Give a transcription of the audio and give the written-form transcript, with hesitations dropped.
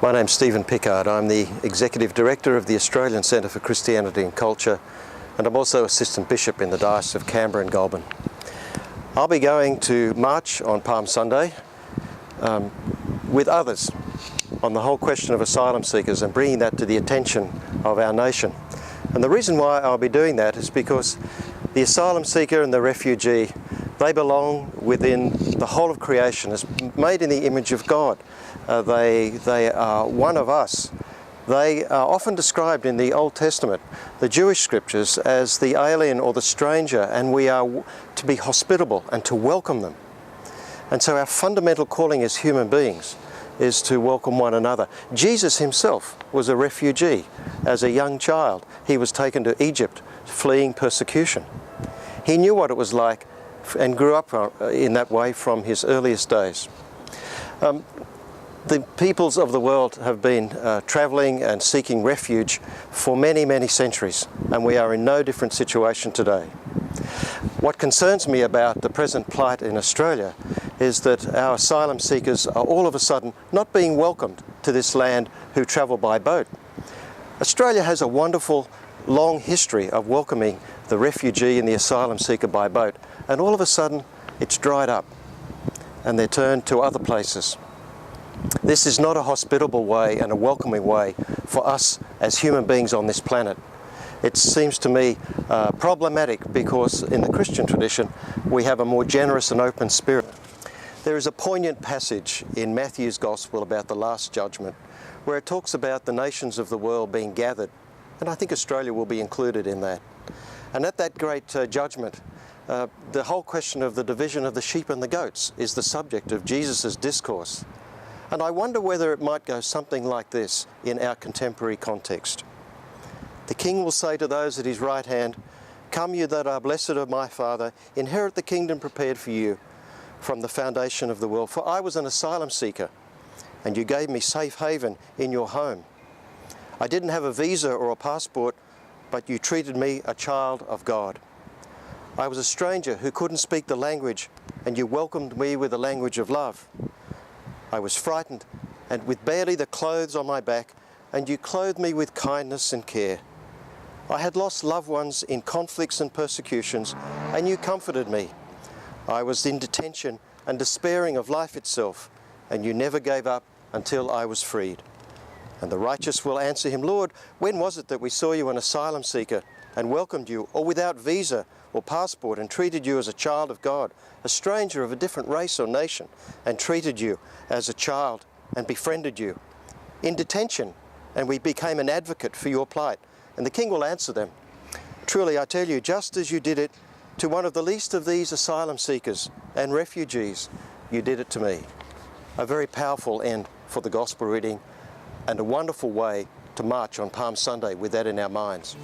My name's Stephen Pickard. I'm the Executive Director of the Australian Centre for Christianity and Culture, and I'm also Assistant Bishop in the Diocese of Canberra and Goulburn. I'll be going to march on Palm Sunday with others on the whole question of asylum seekers and bringing that to the attention of our nation. And the reason why I'll be doing that is because the asylum seeker and the refugee, they belong within the whole of creation, as made in the image of God. They are one of us. They are often described in the Old Testament, the Jewish scriptures, as the alien or the stranger, and we are to be hospitable and to welcome them. And so our fundamental calling as human beings is to welcome one another. Jesus himself was a refugee. As a young child, he was taken to Egypt, fleeing persecution. He knew what it was like and grew up in that way from his earliest days. The peoples of the world have been travelling and seeking refuge for many, many centuries, and we are in no different situation today. What concerns me about the present plight in Australia is that our asylum seekers are all of a sudden not being welcomed to this land who travel by boat. Australia has a wonderful long history of welcoming the refugee and the asylum seeker by boat, and all of a sudden it's dried up and they're turned to other places. This is not a hospitable way and a welcoming way for us as human beings on this planet. It seems to me problematic because in the Christian tradition we have a more generous and open spirit. There is a poignant passage in Matthew's Gospel about the Last Judgment where it talks about the nations of the world being gathered, and I think Australia will be included in that. And at that great judgment, the whole question of the division of the sheep and the goats is the subject of Jesus' discourse. And I wonder whether it might go something like this in our contemporary context. The King will say to those at his right hand, "Come you that are blessed of my Father, inherit the kingdom prepared for you from the foundation of the world. For I was an asylum seeker, and you gave me safe haven in your home. I didn't have a visa or a passport, but you treated me a child of God. I was a stranger who couldn't speak the language, and you welcomed me with the language of love. I was frightened and with barely the clothes on my back, and you clothed me with kindness and care. I had lost loved ones in conflicts and persecutions, and you comforted me. I was in detention and despairing of life itself, and you never gave up until I was freed." And the righteous will answer him, "Lord, when was it that we saw you an asylum seeker and welcomed you, or without visa or passport, and treated you as a child of God, a stranger of a different race or nation, and treated you as a child and befriended you? In detention, and we became an advocate for your plight." And the King will answer them, "Truly I tell you, just as you did it to one of the least of these asylum seekers and refugees, you did it to me." A very powerful end for the Gospel reading, and a wonderful way to march on Palm Sunday with that in our minds.